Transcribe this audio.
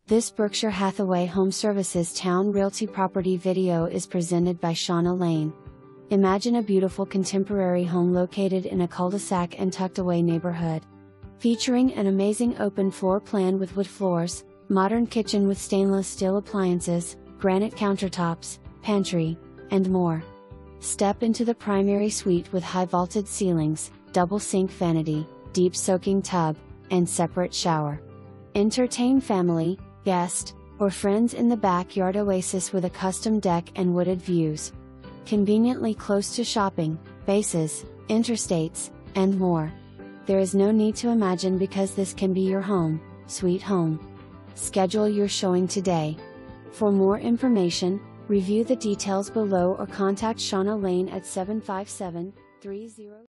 This Berkshire Hathaway HomeServices Towne Realty property video is presented by Shauna Lane. Imagine a beautiful contemporary home located in a cul-de-sac and tucked away neighborhood. Featuring an amazing open floor plan with wood floors, modern kitchen with stainless steel appliances, granite countertops, pantry, and more. Step into the primary suite with high vaulted ceilings, double sink vanity, deep soaking tub, and separate shower. Entertain family, guest, or friends in the backyard oasis with a custom deck and wooded views. Conveniently close to shopping, bases, interstates, and more. There is no need to imagine because this can be your home, sweet home. Schedule your showing today. For more information, review the details below or contact Shauna Lane at 757-30